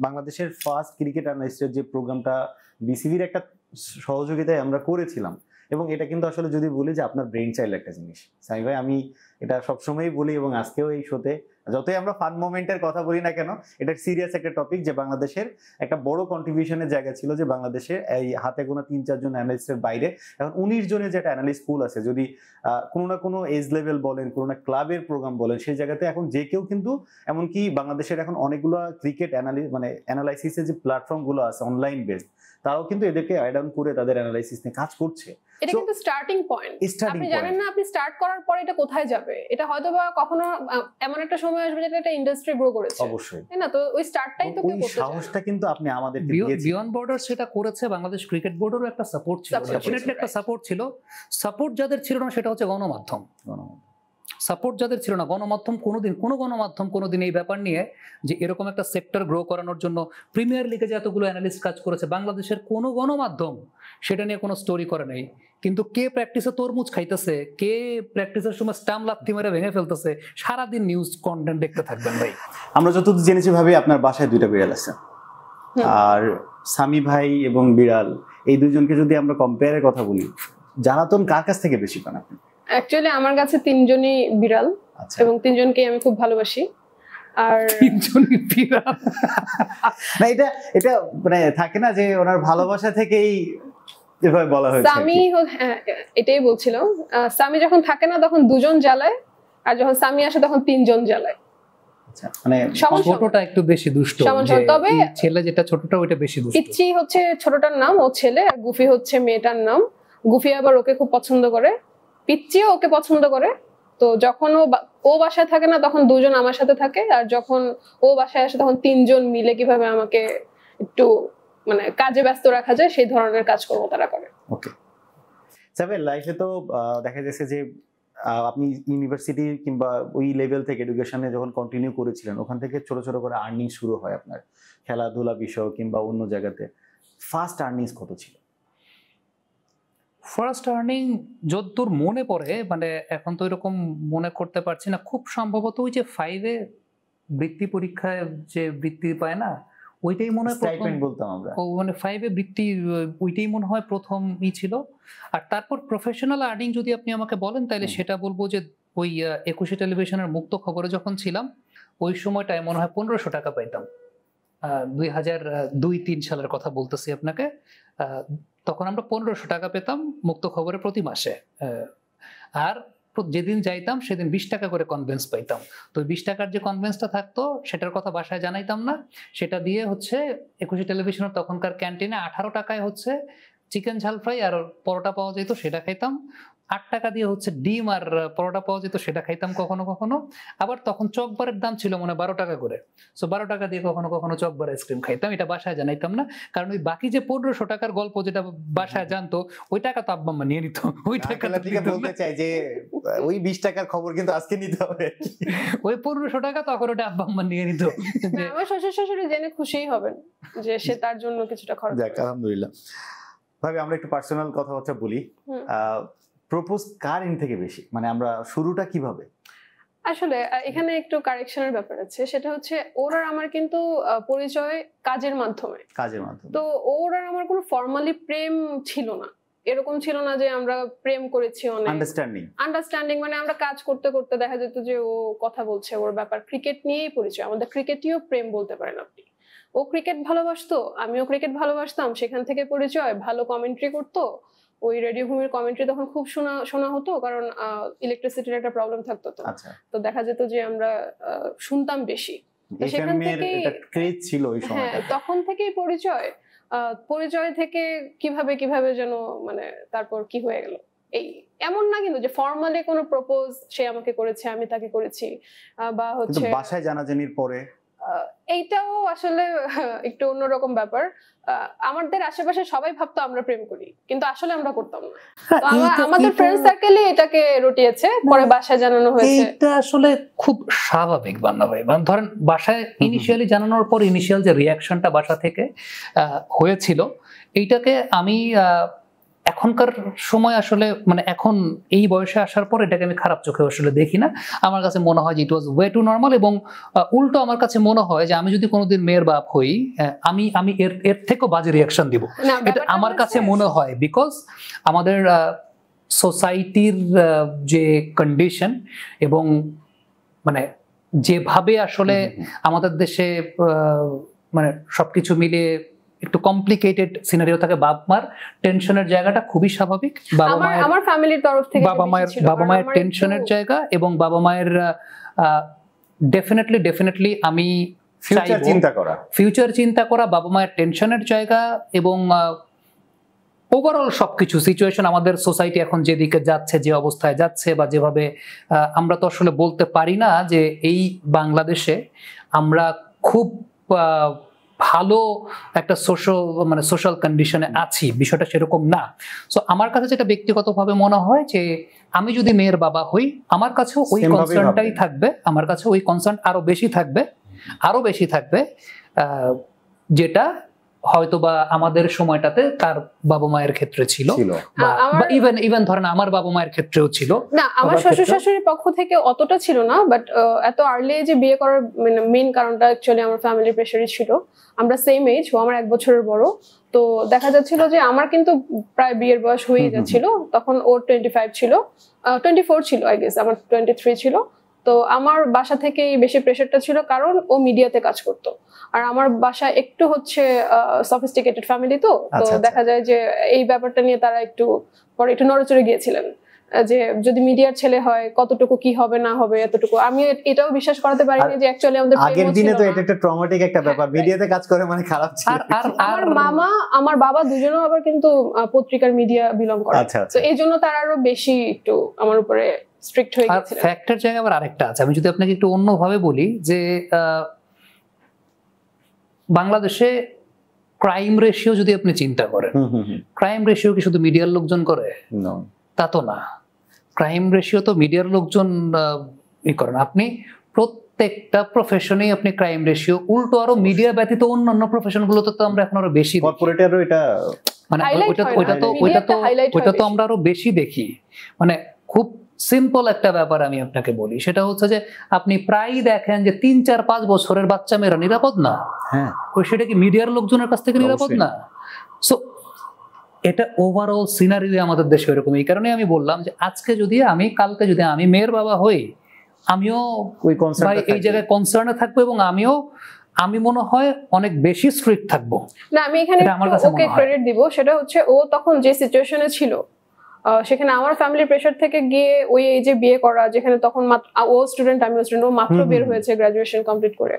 বাংলাদেশের first cricket অ্যানালিস্টের যে প্রোগ্রামটা বিসিবির একটা সহযোগিতায় আমরা করেছিলাম, এবং এটা কিন্তু আসলে যদি বলি যে আপনার ব্রেন চাইল্ড একটা জিনিস সামি ভাই, আমি এটা সবসময়ই বলি এবং আজকেও এই শোতে যতই আমরা ফান মোমেন্টের কথা বলি না কেন, এটা সিরিয়াস একটা টপিক যে বাংলাদেশের একটা বড় কন্ট্রিবিউশনের জায়গা ছিল যে বাংলাদেশে এই হাতে গোনা 3-4 জন অ্যানালিস্টের বাইরে এখন 19 জনের যে একটা অ্যানালিস্ট পুল আছে, যদি কোনো না কোনো এজ লেভেল বলেন, কোনো না ক্লাবের প্রোগ্রাম বলেন, সেই জায়গাতে এখন যে কেউ কিন্তু, এমনকি বাংলাদেশের এখন অনেকগুলো ক্রিকেট অ্যানালাইসিসের যে প্ল্যাটফর্মগুলো আছে অনলাইন বেসড, তারাও কিন্তু এদেরকে অ্যাড অন করে তাদের অ্যানালাইসিস নিয়ে কাজ করছে। এটা কিন্তু স্টার্টিং পয়েন্ট। আপনি জানেন না আপনি স্টার্ট করার পরে এটা কোথায় যাবে, এটা হয়তো বা কখনো এমন একটা সময় আসবে যেটা একটা ইন্ডাস্ট্রি গ্রো করেছে, অবশ্যই, তাই না? তো ওই স্টার্টটাই তো কেউ করতে চায়। সাহসটা কিন্তু আপনি আমাদের বিয়ন্ড বর্ডার সেটা করেছে, বাংলাদেশ ক্রিকেট বোর্ডেরও একটা সাপোর্ট ছিল, ডেফিনেটলি একটা সাপোর্ট ছিল। সাপোর্ট যাদের ছিল না সেটা হচ্ছে গণমাধ্যম। সাপোর্ট যাদের ছিল না, গণমাধ্যম কোনো গণমাধ্যম কোনোদিন এই ব্যাপার নিয়ে যে এরকম একটা সেক্টর গ্রো করানোর জন্য প্রিমিয়ার লিগে যে এতগুলো অ্যানালিস্ট কাজ করেছে, বাংলাদেশের কোনো গণমাধ্যম সেটা নিয়ে কোনো স্টোরি করে নাই। কিন্তু কে প্র্যাকটিসে তরমুজ খাইতেছে, কে প্র্যাকটিসের সময় স্টাম্প লাথি মেরে ভেঙে ফেলতেছে, সারাদিন নিউজ কন্টেন্ট দেখতে থাকবেন ভাই। আমরা যতদূর জেনেছি ভাবি আপনার বাসায় 2টা বিড়াল আছে, আর সামি ভাই এবং বিড়াল এই দুজনকে যদি আমরা কম্পেয়ারের কথা বলি, জ্বালাতন কার কাছ থেকে বেশি পান আপনি? অ্যাকচুয়ালি আমার কাছে 3 জনই বিড়াল, এবং 3 জনকেই আমি খুব ভালোবাসি। আর 3 জনই বিড়াল না, এটা মানে থাকে না যে ওনার ভালোবাসা থেকেই এভাবে বলা হয়েছে। সামি এটাই বলছিল, সামি যখন থাকে না তখন 2 জন জ্বালায়, আর যখন সামি আসে তখন 3 জন জ্বালায়। আচ্ছা, মানে ছোটটা একটু বেশি দুষ্ট, তবে ছেলে যেটা ছোটটা ওইটা বেশি দুষ্ট। পিচ্চি হচ্ছে ছোটটার নাম, ও ছেলে, আর গুফি হচ্ছে মেয়েটার নাম। গুফি আবার ওকে খুব পছন্দ করে, পিচ্চিও ওকে পছন্দ করে। তো যখন ও বাসায় থাকে না তখন 2 জন আমার সাথে থাকে, আর যখন ও বাসায় আসে তখন 3 জন মিলে কিভাবে আমাকে একটু মানে কাজে ব্যস্ত রাখা যায় সেই ধরনের কাজকর্ম তারা করে। ওকে স্যার, লাইফে তো দেখা যাচ্ছে যে আপনি ইউনিভার্সিটি কিংবা ওই লেভেল থেকে এডুকেশনে যখন কন্টিনিউ করেছিলেন, ওখান থেকে ছোট ছোট করে আর্নিং শুরু হয় আপনার, খেলাধুলা বিষয় কিংবা অন্য জায়গাতে। ফার্স্ট আর্নিংস কত ছিল? ফার্স্ট আর্নিং যতদূর মনে পড়ে, মানে এখন তো এরকম মনে করতে পারছি না, খুব সম্ভবত ওই যে 5-এ বৃত্তি পরীক্ষায় যে বৃত্তি পায় না, ওইটাই মনে হয় স্টাইপেন্ড বলতাম আমরা। ও মানে 5-এ বৃত্তি, ওইটাই মনে হয় প্রথমই ছিল। আর তারপর প্রফেশনাল আর্নিং যদি আপনি আমাকে বলেন তাহলে সেটা বলবো যে ওই 21 টেলিভিশনের মুক্ত খবরে যখন ছিলাম ওই সময়টায় মনে হয় 1500 টাকা পাইতাম। 2002-03 সালের কথা বলতেছি আপনাকে। তখন আমরা 1500 টাকা পেতাম মুক্ত খবরে প্রতি মাসে। আর যেদিন যাইতাম সেদিন 20 টাকা করে কনভেন্স পাইতাম। তো 20 টাকার যে কনভেন্সটা থাকতো সেটার কথা বাসায় জানাইতাম না, সেটা দিয়ে হচ্ছে 21 টেলিভিশনের তখনকার ক্যান্টিনে 18 টাকায় হচ্ছে চিকেন ঝাল ফ্রাই আর পরোটা পাওয়া যেত, সেটা খাইতাম। 8 টাকা দিয়ে হচ্ছে ডিম আর পরোটা পাওয়া যেত, সেটা খাইতাম কখনো কখনো। আবার তখন চকবারের দাম ছিল মনে 12 টাকা করে, সো 12 টাকা দিয়ে কখনো কখনো চকবার আইসক্রিম খাইতাম। এটা বাসায় জানাইতাম না, কারণ ওই বাকি যে 1500 টাকার গল্প যেটা বাসায় জানতো ওই টাকা তো আব্বা আম্মা নিয়ে নিত। ওই টাকা বলতে চাই যে ওই 20 টাকার খবর কিন্তু আজকে নিতে হবে, ওই 1500 টাকা তখন ওটা আব্বা আম্মা নিয়ে নিত। আমার শ্বশুর শাশুড়ি জেনে খুশিই হবেন যে সে তার জন্য কিছুটা খরচ করে। আলহামদুলিল্লাহ। ভাবি আমরা একটু পার্সোনাল কথাবার্তা বলি। প্রপোজ কার এন্ড থেকে বেশি, মানে আমরা শুরুটা কিভাবে? আসলে এখানে একটু কারেকশনের ব্যাপার আছে, সেটা হচ্ছে ওর আর আমার কিন্তু পরিচয় কাজের মাধ্যমে। তো ওর আর আমার কোনো ফর্মালি প্রেম ছিল না, এরকম ছিল না যে আমরা প্রেম করেছি, অনেক আন্ডারস্ট্যান্ডিং মানে আমরা কাজ করতে করতে দেখা যেত যে ও কথা বলছে ওর ব্যাপার, ক্রিকেট নিয়েই পরিচয়, আমাদের ক্রিকেটীয় প্রেম বলতে পারেন আপনি। ও ক্রিকেট ভালোবাসতো, আমিও ক্রিকেট ভালোবাসতাম, সেখান থেকে পরিচয়। ভালো কমেন্ট্রি করতো, ওই রেডিও ভূমির কমেন্ট্রি তখন খুব শোনা হতো, কারণ ইলেকট্রিসিটির একটা প্রবলেম থাকতো। তো দেখা যেত যে আমরা শুনতাম বেশি, সেখান থেকেই ক্রেজ ছিল ওই সময়। হ্যাঁ, তখন থেকেই পরিচয় থেকে কিভাবে কিভাবে যেন মানে তারপর কি হয়ে গেল। এই এমন না কিন্তু যে ফর্মালি কোনো প্রপোজ সে আমাকে করেছে আমি তাকে করেছি, বা হচ্ছে বাসায় জানাজানির পরে, এইটাও আসলে একটু অন্যরকম ব্যাপার। আমাদের আশেপাশে সবাই ভাবতো আমরা প্রেম করি, কিন্তু আসলে আমরা করতাম না। আমাদের ফ্রেন্ড সার্কেলই এটাকে রটিয়েছে, পরে বাসায় জানানো হয়েছে। এটা আসলে খুব স্বাভাবিক বান্না ভাই, মানে ধরেন বাসায় ইনিশিয়ালি জানানোর পর ইনিশিয়াল যে রিয়াকশনটা বাসা থেকে হয়েছিল, এইটাকে আমি এখনকার সময় আসলে মানে এখন এই বয়সে আসার পর এটাকে আমি খারাপ চোখে আসলে দেখি না। আমার কাছে মনে হয় যে ইট ওয়াজ ওয়ে টু নর্মাল, এবং উল্টো আমার কাছে মনে হয় যে আমি যদি কোনোদিন মেয়ের বাপ হই, আমি আমি এর থেকেও বাজে রিয়াকশন দিব, এটা আমার কাছে মনে হয়। বিকজ আমাদের সোসাইটির যে কন্ডিশন এবং মানে যেভাবে আসলে আমাদের দেশে মানে সবকিছু মিলে একটু কমপ্লিকেটেড সিনারিও থাকে, বাবা মার টেনশনের জায়গাটা খুবই স্বাভাবিক। আমার ফ্যামিলির তরফ থেকে বাবা মায়ের টেনশনের জায়গা, এবং বাবা মায়ের ডেফিনেটলি আমি ফিউচার চিন্তা করা, বাবা মায়ের টেনশনের জায়গা, এবং ওভারঅল সবকিছু সিচুয়েশন আমাদের সোসাইটি এখন যেদিকে যাচ্ছে, যে অবস্থায় যাচ্ছে, বা যেভাবে আমরা তো আসলে বলতে পারি না যে এই বাংলাদেশে আমরা খুব ভালো একটা সোশ্যাল কন্ডিশনে আছি, বিষয়টা সেরকম না। সো আমার কাছে যেটা ব্যক্তিগতভাবে মনে হয় যে আমি যদি মেয়ের বাবা হই, আমার কাছেও ওই কনসার্নটাই থাকবে, আমার কাছে ওই কনসার্ন আরো বেশি থাকবে যেটা হয়তোবা আমাদের সময়টাতে তার বাবা মায়ের ক্ষেত্রে ছিল, বা ইভেন ধরেন আমার বাবা মায়ের ক্ষেত্রেও ছিল না। আমার শ্বশুর শাশুড়ির পক্ষ থেকে অতটা ছিল না, বাট এত আর্লি এজে বিয়ে করার মেইন কারণটা অ্যাকচুয়ালি আমার ফ্যামিলি প্রেশারই ছিল। আমরা সেম এজ, ও আমার 1 বছরের বড়। তো দেখা যাচ্ছিল যে আমার কিন্তু প্রায় বিয়ের বয়স হয়ে যাচ্ছিল, তখন ওর 25 ছিল, 24 ছিল আই গেস, আমার 23 ছিল। তো আমার বাসা থেকে বেশি প্রেশারটা ছিল, কারণ ও মিডিয়াতে কাজ করতো, আর আমার বাসা একটু হচ্ছে সফিস্টিকেটেড ফ্যামিলি। তো দেখা যায় যে এই ব্যাপারটা নিয়ে তারা একটু নড়েচড়ে গিয়েছিলেন, যে যদি মিডিয়ার ছেলে হয় কতটুকু কি হবে না হবে, এতটুকু আমি এটাও বিশ্বাস করাতে পারিনি যে অ্যাকচুয়ালি আমাদের আগের দিনে তো এটা একটা ট্রমাটিক একটা ব্যাপার, মিডিয়াতে কাজ করে মানে খারাপ ছিল। আমার মামা আমার বাবা দুজনেও আবার কিন্তু পত্রিকার মিডিয়া বিলং করে, তো এই জন্য তারা আরো বেশি একটু আমার উপরে স্ট্রিক্ট হয়ে গেছে। ফ্যাক্টর জায়গা আবার আরেকটা আছে, আমি যদি আপনাকে একটু অন্যভাবে বলি যে বাংলাদেশে ক্রাইম রেশিও যদি আপনি চিন্তা করেন, ক্রাইম রেশিও কি শুধু মিডিয়ার লোকজন করে? তা তো না। ক্রাইম রেশিও তো মিডিয়ার লোকজন করেন। আপনি প্রত্যেকটা প্রফেশনেই আপনি ক্রাইম রেশিও, উল্টো আরো মিডিয়া ব্যতীত অন্যান্য প্রফেশন গুলোতে তো আমরা এখন আরো বেশি, কর্পোরেটেরও এটা মানে ওইটা তো আমরা আরো বেশি দেখি। মানে খুব সিম্পল একটা ব্যাপার আমি আপনাকে বলি, সেটা হচ্ছে যে আপনি প্রায়ই দেখেন যে 3, 4, 5 বছরের বাচ্চা মেয়েরা নিরাপদ না। হ্যাঁ, সেটা কি মিডিয়ার লোকজনের কাছ থেকে নিরাপদ না? সো এটা ওভারঅল সিনারিও আমাদের দেশে এরকম। এই কারণে আমি বললাম যে কালকে যদি আমি মেয়ের বাবা হই, আমিও এই জায়গায় কনসার্নে থাকবো, এবং আমি মনে হয় অনেক বেশি স্ট্রিক্ট থাকবো। না, আমি এখানে ওকে ক্রেডিট দিব, সেটা হচ্ছে ও তখন যে সিচুয়েশনে ছিল সেখানে আমার ফ্যামিলির প্রেশার থেকে গিয়ে ওই এজে বিয়ে করা, যেখানে তখন ও স্টুডেন্ট আমিও স্টুডেন্ট, ও মাত্র বের হয়েছে গ্রাজুয়েশন কমপ্লিট করে।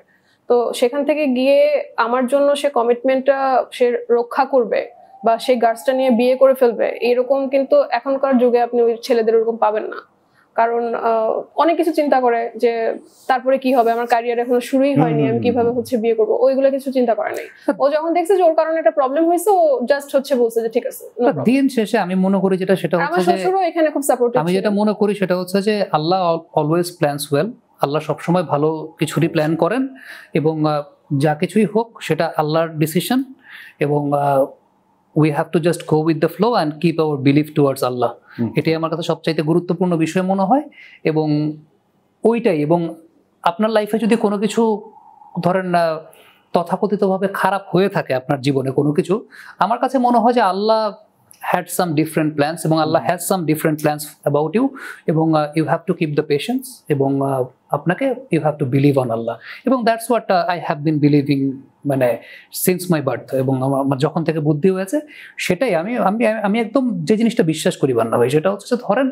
তো সেখান থেকে গিয়ে আমার জন্য সে কমিটমেন্টটা সে রক্ষা করবে বা সেই গার্ডসটা নিয়ে বিয়ে করে ফেলবে, এরকম কিন্তু এখনকার যুগে আপনি ওই ছেলেদের ওরকম পাবেন না। কারণ অনেক কিছু চিন্তা করে যে তারপরে কি হবে, আমার ক্যারিয়ার এখনো শুরুই হয়নি, আমি কিভাবে হচ্ছে বিয়ে করবো, ওইগুলো কিছু চিন্তা করে নাই। ও যখন দেখছে যে ওর কারণে একটা প্রবলেম হয়েছে, ও জাস্ট হচ্ছে বলছে যে ঠিক আছে। দিন শেষে আমি মনে করি সেটা হচ্ছে আমার শ্বশুরও এখানে খুব সাপোর্টিভ। আমি যেটা মনে করি সেটা হচ্ছে যে আল্লাহ অলওয়েজ প্ল্যানস ওয়েল। আল্লাহ সবসময় ভালো কিছুরই প্ল্যান করেন, এবং যা কিছুই হোক সেটা আল্লাহর ডিসিশন, এবং we have to just go with the flow and keep our belief towards Allah. এটাই আমার কাছে সবচাইতে গুরুত্বপূর্ণ বিষয় মনে হয়। এবং এবং আপনার লাইফে যদি কোনো কিছু ধরেন তথাকথিতভাবে খারাপ হয়ে থাকে আপনার জীবনে কোনো কিছু, আমার কাছে মনে হয় যে আল্লাহ had some different plans, এবং আল্লাহ has some different plans about you, এবং you have to keep the patience, এবং আপনাকে you have to believe on Allah, এবং that's what I have been believing মানে since my birth, এবং আমার যখন থেকে বুদ্ধি হয়েছে সেটাই আমি একদম যে জিনিসটা বিশ্বাস করি বান্না ভাই, সেটা হচ্ছে ধরেন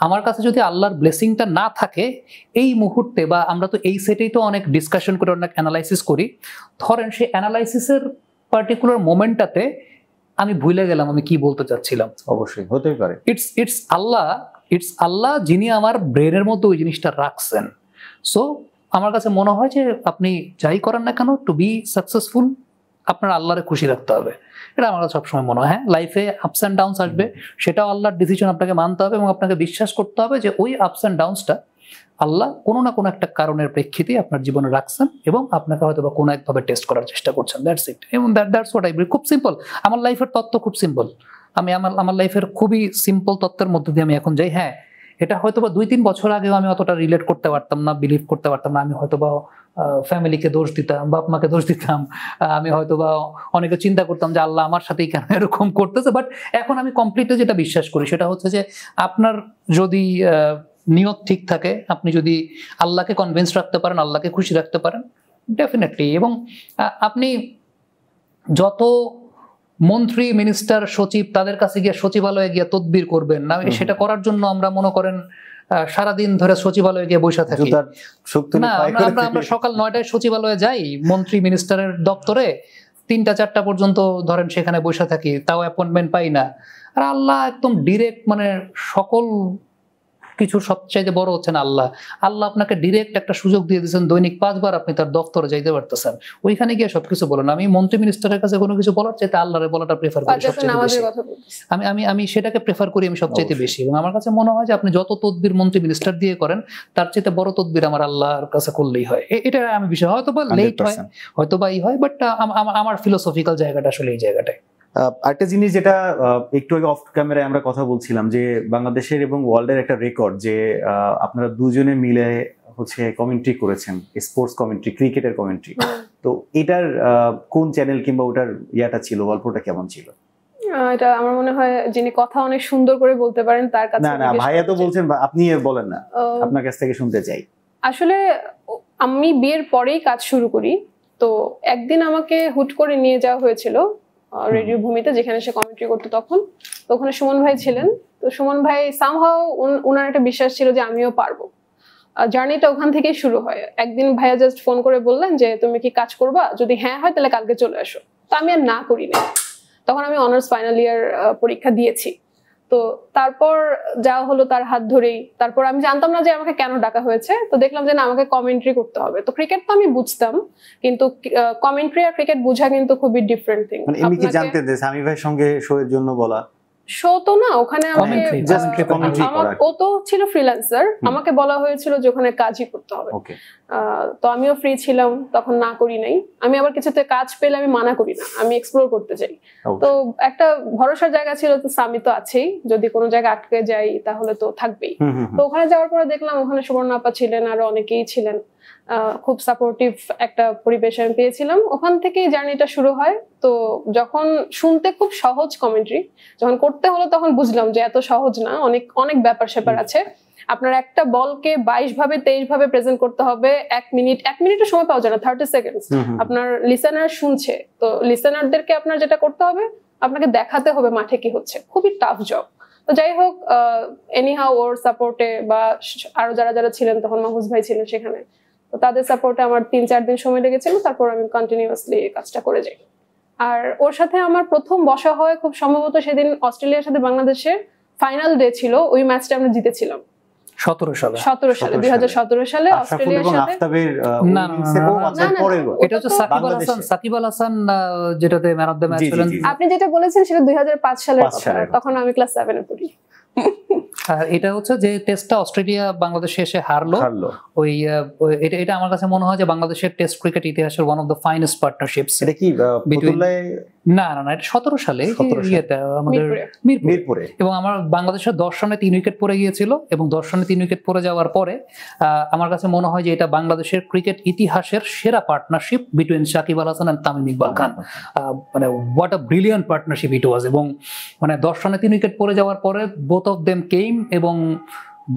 আমার কাছে যদি আল্লাহর ব্লেসিংটা না থাকে এই মুহূর্তে, বা আমরা তো এই সেটেই তো অনেক ডিসকাশন করে অনেক অ্যানালাইসিস করি, ধরেন সেই অ্যানালাইসিসের পার্টিকুলার মোমেন্টটাতে আমি ভুলে গেলাম আমি কি বলতে চাচ্ছিলাম। অবশ্যই হতেই পারে। ইটস আল্লাহ যিনি আমার ব্রেনের মধ্যে ওই জিনিসটা রাখছেন। সো আমার কাছে মনে হয় যে আপনি যাই করেন না কেন, টু বি সাকসেসফুল আপনার আল্লাহরে খুশি রাখতে হবে, এটা আমার কাছে সবসময় মনে হয়। হ্যাঁ, লাইফে আপস অ্যান্ড ডাউনস আসবে, সেটাও আল্লাহর ডিসিশন, আপনাকে মানতে হবে এবং আপনাকে বিশ্বাস করতে হবে যে ওই আপস অ্যান্ড ডাউনসটা আল্লাহ কোনো না কোনো একটা কারণের প্রেক্ষিতে আপনার জীবনে রাখছেন, এবং আপনাকে হয়তো বা কোনো একভাবে টেস্ট করার চেষ্টা করছেন। দ্যাটস ইট, এবং দ্যাটস হোয়াট আই বিলিভ। খুব সিম্পল, আমার লাইফের তত্ত্ব খুব সিম্পল। আমি আমার লাইফের খুবই সিম্পল তত্ত্বের মধ্যে দিয়ে আমি এখন যাই। হ্যাঁ, এটা হয়তো বা 2-3 বছর আগেও আমি অতটা রিলেট করতে পারতাম না, বিলিভ করতে পারতাম না। আমি হয়তো বা ফ্যামিলিকে দোষ দিতাম, বাপ মাকে দোষ দিতাম, আমি হয়তো বা অনেকে চিন্তা করতাম যে আল্লাহ আমার সাথেই কেন এরকম করতেছে। বাট এখন আমি কমপ্লিটলি যেটা বিশ্বাস করি সেটা হচ্ছে যে আপনার যদি নিয়ত ঠিক থাকে, আপনি যদি আল্লাহকে কনভিন্স রাখতে পারেন, আল্লাহকে খুশি রাখতে পারেন, ডেফিনেটলি। এবং আপনি যত মন্ত্রী, মিনিস্টার, সচিব তাদের কাছে গিয়ে সচিবালয়ে গিয়ে তদবির করবেন না, সেটা করার জন্য আমরা মনে করেন সারাদিন ধরে সচিবালয়ে গিয়ে বসে থাকি না। আমরা সকাল 9টায় সচিবালয়ে যাই, মন্ত্রী মিনিস্টারের দপ্তরে 3টা-4টা পর্যন্ত ধরেন সেখানে বসে থাকি, তাও অ্যাপয়েন্টমেন্ট পাই না। আর আল্লাহ একদম ডিরেক্ট, মানে সকল কিছু সবচাইতে বড় হচ্ছেন আল্লাহ। আল্লাহ আপনাকে ডিরেক্ট একটা সুযোগ দিয়ে দিয়েছেন, দৈনিক 5 বার আপনি তার দপ্তরে যাইতে পারতেছেন, ওইখানে গিয়ে সবকিছু বলেন। আমি মন্ত্রী মিনিস্টারের কাছে কোনো কিছু বলার চাইতে আল্লাহরে বলাটা প্রেফার করি সবচেয়ে বেশি। আমি সেটাকে প্রেফার করি আমি সবচাইতে বেশি। এবং আমার কাছে মনে হয় যে আপনি যত তদবির মন্ত্রী মিনিস্টার দিয়ে করেন, তার চাইতে বড় তদবির আমার আল্লাহর কাছে করলেই হয়। এটা আমি বিষয়, হয়তো বা লেট হয়, হয়তো বা হয়, বাট আমার ফিলোসফিক্যাল জায়গাটা আসলে এই জায়গাটায়। আরেকটা জিনিস যেটা একটু আগে অফ ক্যামেরায় আমরা কথা বলছিলাম, যে বাংলাদেশের এবং ওয়ার্ল্ডের একটা রেকর্ড, যে আপনারা দুজনে মিলে হচ্ছে কমেন্ট্রি করেছেন, স্পোর্টস কমেন্ট্রি, ক্রিকেটের কমেন্ট্রি। তো এটার কোন চ্যানেল কিংবা ওটার ইয়াটা ছিল, গল্পটা কেমন ছিল? এটা আমার মনে হয় যিনি কথা অনেক সুন্দর করে বলতে পারেন তার কাছে। না ভাইয়া তো বলছেন, আপনি বলেন না, আপনার কাছ থেকে শুনতে চাই। আসলে আমি বিয়ের পরেই কাজ শুরু করি, তো একদিন আমাকে হুট করে নিয়ে যাওয়া হয়েছিল রেডিও ভূমিতে, যেখানে সে কমেন্ট্রি করতো। তখন ওখানে সুমন ভাই ছিলেন। তো সুমন ভাই সামহাও ওনার একটা বিশ্বাস ছিল যে আমিও পারবো। জার্নিটা ওখান থেকেই শুরু হয়। একদিন ভাইয়া জাস্ট ফোন করে বললেন যে তুমি কি কাজ করবা, যদি হ্যাঁ হয় তাহলে কালকে চলে আসো। তো আমি আর না করি না। তখন আমি অনার্স ফাইনাল ইয়ার পরীক্ষা দিয়েছি। তো তারপর যাওয়া হলো তার হাত ধরেই। তারপর আমি জানতাম না যে আমাকে কেন ডাকা হয়েছে, তো দেখলাম যে না, আমাকে কমেন্ট্রি করতে হবে। তো ক্রিকেট তো আমি বুঝতাম, কিন্তু কমেন্ট্রি আর ক্রিকেট বোঝা কিন্তু খুবই ডিফারেন্ট থিং। আপনি কি জানতেন যে সামি ভাইয়ের সঙ্গে শো এর জন্য বলা? শো তো না, ওখানে ও তো ছিল ফ্রিল্যান্সার, আমাকে বলা হয়েছিল যে ওখানে কাজই করতে হবে। তো আমিও ফ্রি ছিলাম, তখন না করি নাই। আমি আবার কিছুতে কাজ পেলে আমি মানা করি না, আমি এক্সপ্লোর করতে চাই। তো একটা ভরসার জায়গা ছিল, তো সামি তো আছেই, যদি কোনো জায়গায় আটকে যাই তাহলে তো থাকবেই। তো ওখানে যাওয়ার পরে দেখলাম ওখানে সুবর্ণা আপা ছিলেন, আরো অনেকেই ছিলেন। খুব সাপোর্টিভ একটা পরিবেশ আমি পেয়েছিলাম। ওখান থেকেই জার্নিটা শুরু হয়। তো যখন শুনতে খুব সহজ কমেন্ট্রি, যখন করতে হলো তখন বুঝলাম যে এত সহজ না, অনেক অনেক ব্যাপার স্যাপার আছে। আপনার একটা বলকে 22 ভাবে 23 ভাবে প্রেজেন্ট করতে হবে। 1 মিনিটের সময় পাওয়া যায় না, 30 সেকেন্ডস। আপনার লিসেনার শুনছে, তো লিসেনারদেরকে আপনার যেটা করতে হবে, আপনাকে দেখাতে হবে মাঠে কি হচ্ছে। খুবই টাফ জব। তো যাই হোক, এনিহাউ ওর সাপোর্টে বা আরো যারা ছিলেন, তখন মাহফুজ ভাই ছিলেন সেখানে, তো তাদের সাপোর্টে আমার 3-4 দিন সময় লেগেছিল। তারপর আমি কন্টিনিউয়াসলি কাজটা করে যাই। আর ওর সাথে আমার প্রথম বসা হয় খুব সম্ভবত সেদিন অস্ট্রেলিয়ার সাথে বাংলাদেশের ফাইনাল ডে ছিল। ওই ম্যাচটা আমরা জিতেছিলাম 17 সালে 2017 সালে অস্ট্রেলিয়ার সাথে। না, এটা হচ্ছে সাকিব আল হাসান যেটাতে ম্যান অফ দ্য ম্যাচ ছিলেন। আপনি যেটা বলেছেন সেটা 2005 সালের কথা, তখন আমি ক্লাস 7 এ পড়ি। আর এটা হচ্ছে যে টেস্টটা অস্ট্রেলিয়া বাংলাদেশে এসে হারলো। ওই এটা আমার কাছে মনে হয় যে বাংলাদেশের টেস্ট ক্রিকেট ইতিহাসের one of the finest partnerships. এটা কি না, এটা 17 সালে আমাদের মিরপুরে। এবং আমার বাংলাদেশের 10 রানে 3 উইকেট পড়ে গিয়েছিল, এবং 10 রানে 3 উইকেট পড়ে যাওয়ার পরে আমার কাছে মনে হয় যে এটা বাংলাদেশের ক্রিকেট ইতিহাসের সেরা partnership between Shakib Al Hasan and Tamim Iqbal Khan. মানে what a brilliant partnership it was. এবং মানে 10 রানে 3 উইকেট পড়ে যাওয়ার পরে বোথ অফ দেম কেম এবং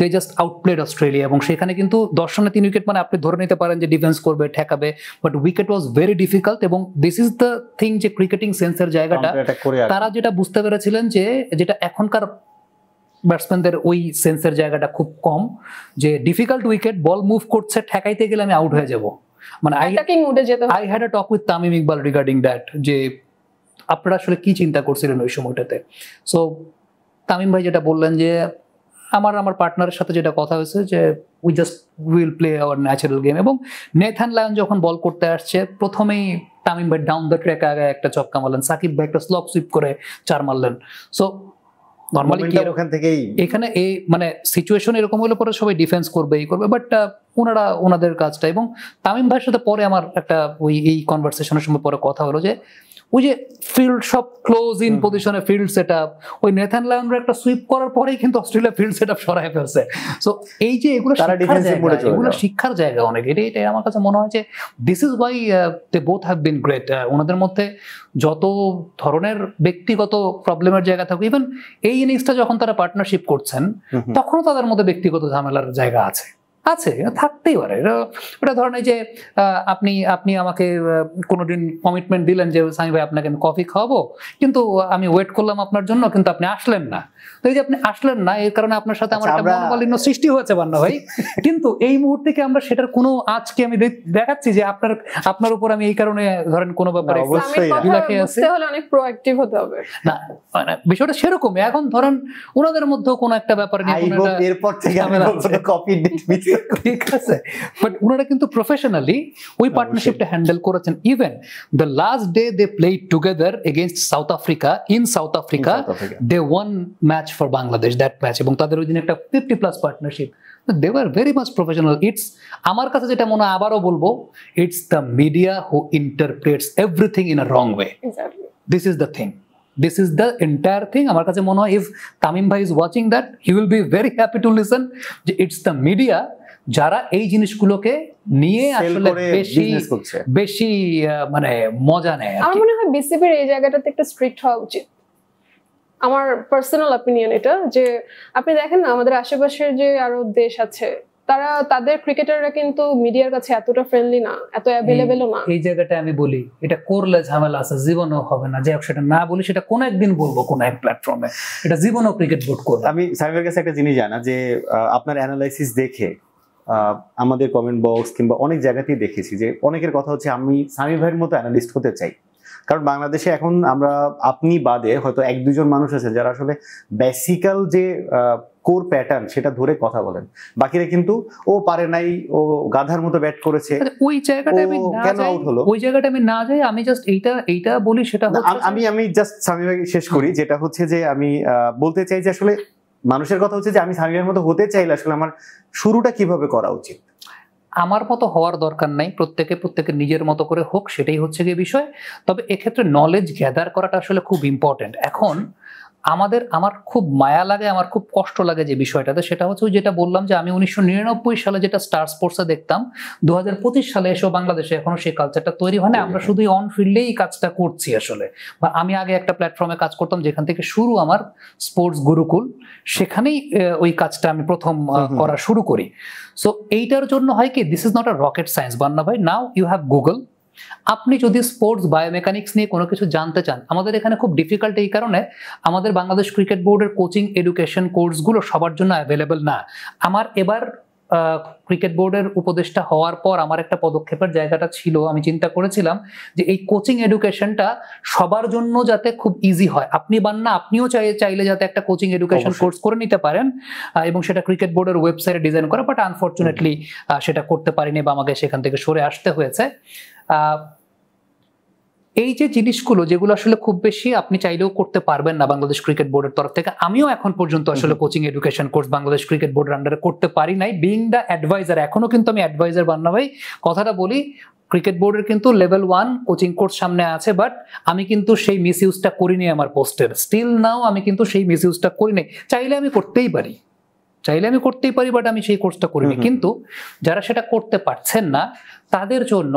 দে জাস্ট আউটপ্লেড অস্ট্রেলিয়া। এবং সেখানে কিন্তু 10 রানে 3 উইকেট মানে আপনি ধরে নিতে পারেন যে ডিফেন্স করবে, ঠেকাবে, but wicket was very difficult. এবং দিস ইজ দ্য থিং যে ক্রিকেটিং সেন্সের জায়গাটা তারা যেটা বুঝতে পেরেছিলেন, যে যেটা এখনকার ব্যাটসম্যানদের ওই সেন্সের জায়গাটা খুব কম, যে ডিফিকাল্ট উইকেট, বল মুভ করছে, ঠেকাইতে গেলে আমি আউট হয়ে যাব। মানে I had a talk with Tamim Iqbal regarding that, যে আপনারা আসলে কি চিন্তা করছিলেন ওই সময়টাতে। সো তামিম ভাই যেটা বললেন যে আমার পার্টনারের সাথে যেটা কথা হয়েছে যে we just will play our natural game. এবং নেথান লায়ন যখন বল করতে আসছে, প্রথমেই তামিম ভাই ডাউন দ্য ট্র্যাক আগে একটা চক্কা মারলেন, সাকিব ভাই একটা স্লপ সুইপ করে 4 মারলেন। সো নরমালি এখানে এই মানে সিচুয়েশন এরকম হলে পরে সবাই ডিফেন্স করবে, এই করবে, বাট ওনাদের কাজটা। এবং তামিম ভাইয়ের সাথে পরে আমার একটা এই কনভারসেশনের সময় পরে কথা হলো যে ওই যে ফিল্ড সব ক্লোজ ইন পজিশনে ফিল্ড সেট আপ, ওই নেথান লায়নরা একটা সুইপ করার পরেই কিন্তু অস্ট্রেলিয়া ফিল্ড সেট আপ সরাই ফেলছে। সো এই যে এগুলো শিক্ষার জায়গা অনেক, এটাই আমার কাছে মনে হয় যে this is why they both have been great. ওনাদের মধ্যে যত ধরনের ব্যক্তিগত প্রবলেমের জায়গা থাকুক, ইভেন এই ইনিংসটা যখন তারা পার্টনারশিপ করছেন তখনও তাদের মধ্যে ব্যক্তিগত ঝামেলার জায়গা আছে, থাকতেই পারে। এটা ধরেন এই যে আপনি আমাকে কোনোদিন কমিটমেন্ট দিলেন যে সামি ভাই আপনাকে আমি কফি খাওয়াবো, কিন্তু আমি ওয়েট করলাম আপনার জন্য, কিন্তু আপনি আসলেন না। তো এই যে আপনি আসলেন না, এর কারণে আপনার সাথে আমার একটা মনোমালিন্য সৃষ্টি হয়েছে বান্না ভাই। কিন্তু এই মুহূর্তে কি আমরা সেটার কোনো আজকে আমি দেখাচ্ছি যে আপনার উপর আমি এই কারণে ধরেন কোনো ব্যাপারে অনেক প্রোঅ্যাক্টিভ হতে হবে না, বিষয়টা সেরকমই। এখন ধরেন ওনাদের মধ্যে কোনো একটা ব্যাপারে ঠিক আছে, বাট ওনারা কিন্তু প্রফেশনালি ওই পার্টনারশিপটা হ্যান্ডেল করেছেন। Even the last day they played together against South Africa in South Africa, they won match for Bangladesh that match, এবং তাদের ওই দিন একটা 50+ partnership. They were very much professional. It's আমার কাছে যেটা মনে হয়, আবারও বলবো, it's the media who interprets everything in a wrong way. Exactly. This is the thing. This is the entire thing. আমার কাছে মনে হয় if Tamim bhai is watching that, he will be very happy to listen. It's the media যারা এই জিনিসগুলোকে নিয়ে আসলে বেশি মানে মজা নেয়। আমার মনে হয় বিসিবির এই জায়গাটাতে একটা স্ট্রিক্ট হওয়া উচিত, আমার পার্সোনাল অপিনিয়ন এটা। যে আপনি দেখেন না, আমাদের আশেপাশের যে আরো দেশ আছে, তারা তাদের ক্রিকেটাররা কিন্তু মিডিয়ার কাছে এতটা ফ্রেন্ডলি না, এত অ্যাভেলেবলও না। এই জায়গাটা আমি বলি, এটা করলে ঝামেলা আছে, জীবনও হবে না। যে সেটা না বলি, সেটা কোন একদিন বলবো কোন এক প্ল্যাটফর্মে, এটা জীবনও ক্রিকেট বোর্ড করবে। আমি সামিমের কাছে একটা জিনিস জানা, যে আপনার অ্যানালাইসিস দেখে আমাদের কমেন্ট বক্স কিংবা অনেক জায়গাতেই দেখেছি যে অনেকের কথা হচ্ছে আমি সামি ভাইয়ের মতো অ্যানালিস্ট হতে চাই। কারণ বাংলাদেশে এখন আমরা, আপনি বাদে হয়তো 1-2 জন মানুষ আছে যারা আসলে বেসিক্যাল যে কোর প্যাটার্ন সেটা ধরে কথা বলেন, বাকিরা কিন্তু ও পারে নাই, ও গাধার মতো ব্যাট করেছে, ওই জায়গাটা আমি কেন আউট হলো, ওই জায়গাটা আমি না যাই। আমি জাস্ট এইটা বলি, সেটা আমি জাস্ট সামি ভাই শেষ করি, যেটা হচ্ছে যে আমি বলতে চাই যে আসলে মানুষের কথা হচ্ছে যে আমি সামি ভাইয়ের মতো হতে চাইলে আসলে আমার শুরুটা কিভাবে করা উচিত। আমার মতো হওয়ার দরকার নাই, প্রত্যেকে নিজের মতো করে হোক, সেটাই হচ্ছে গিয়ে বিষয়। তবে এক্ষেত্রে নলেজ গ্যাদার করাটা আসলে খুব ইম্পর্টেন্ট। এখন আমার খুব মায়া লাগে, আমার খুব কষ্ট লাগে যে বিষয়টাতে, সেটা হচ্ছে যেটা বললাম যে আমি 1999 সালে যেটা স্টার স্পোর্টসে দেখতাম, 2025 সালে এসেও বাংলাদেশে এখনো সেই কালচারটা তৈরি হয় না। আমরা শুধু অন ফিল্ডেই কাজটা করছি আসলে। বা আমি আগে একটা প্ল্যাটফর্মে কাজ করতাম যেখান থেকে শুরু আমার স্পোর্টস গুরুকুল, সেখানেই ওই কাজটা আমি প্রথম করা শুরু করি। সো এইটার জন্য হয় কি, this is not a rocket science Banna ভাই। Now you have Google. আপনি যদি স্পোর্টস বায়োমেকানিক্স নিয়ে কোনো কিছু জানতে চান, আমাদের এখানে খুব ডিফিকাল্ট এই কারণে, আমাদের বাংলাদেশ ক্রিকেট বোর্ডের কোচিং এডুকেশন কোর্সগুলো সবার জন্য অ্যাভেলেবেল না। আমার এবার ক্রিকেট বোর্ডের উপদেষ্টা হওয়ার পর আমার একটা পদক্ষেপের জায়গাটা ছিল, আমি চিন্তা করেছিলাম যে এই কোচিং এডুকেশনটা সবার জন্য যাতে খুব ইজি হয়। আপনিও চাইলে যাতে একটা কোচিং এডুকেশন কোর্স করে নিতে পারেন, এবং সেটা ক্রিকেট বোর্ডের ওয়েবসাইটে ডিজাইন করা, বাট আনফরচুনেটলি সেটা করতে পারিনি বা আমাকে সেখান থেকে সরে আসতে হয়েছে। এই যে জিনিসগুলো, যেগুলো আসলে খুব বেশি আপনি চাইলেও করতে পারবেন না বাংলাদেশ ক্রিকেট বোর্ডের তরফ থেকে। আমিও এখন পর্যন্ত আসলে coaching education course Bangladesh cricket বোর্ডের আন্ডারে করতে পারি নাই, বিইং দ্য অ্যাডভাইজার। এখনো কিন্তু আমি অ্যাডভাইজার বান্না ভাই, কথাটা বলি, ক্রিকেট বোর্ডের কিন্তু লেভেল 1 কোচিং কোর্স সামনে আছে, বাট আমি কিন্তু সেই মিস ইউজটা করিনি আমার পোস্টের। স্টিল নাও আমি কিন্তু সেই মিস ইউজটা করিনি। চাইলে আমি করতেই পারি, বাট আমি সেই কোর্সটা করিনি। কিন্তু যারা সেটা করতে পারছেন না, তাদের জন্য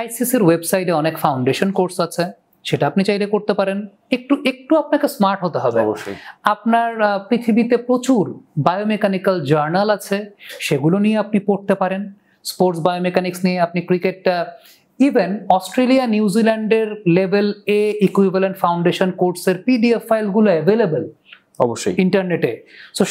আইসিসির ওয়েবসাইটে অনেক ফাউন্ডেশন কোর্স আছে, সেটা আপনি চাইলে করতে পারেন। একটু আপনাকে স্মার্ট হতে হবে। আপনার পৃথিবীতে প্রচুর বায়োমেকানিক্যাল জার্নাল আছে, সেগুলো নিয়ে আপনি পড়তে পারেন। স্পোর্টস বায়োমেকানিক্স নিয়ে আপনি ক্রিকেটটা, ইভেন অস্ট্রেলিয়া নিউজিল্যান্ডের লেভেল এ ইকুইভ্যালেন্ট ফাউন্ডেশন কোর্সের পিডিএফ ফাইলগুলো অ্যাভেলেবেল অবশ্যই ইন্টারনেটে। সো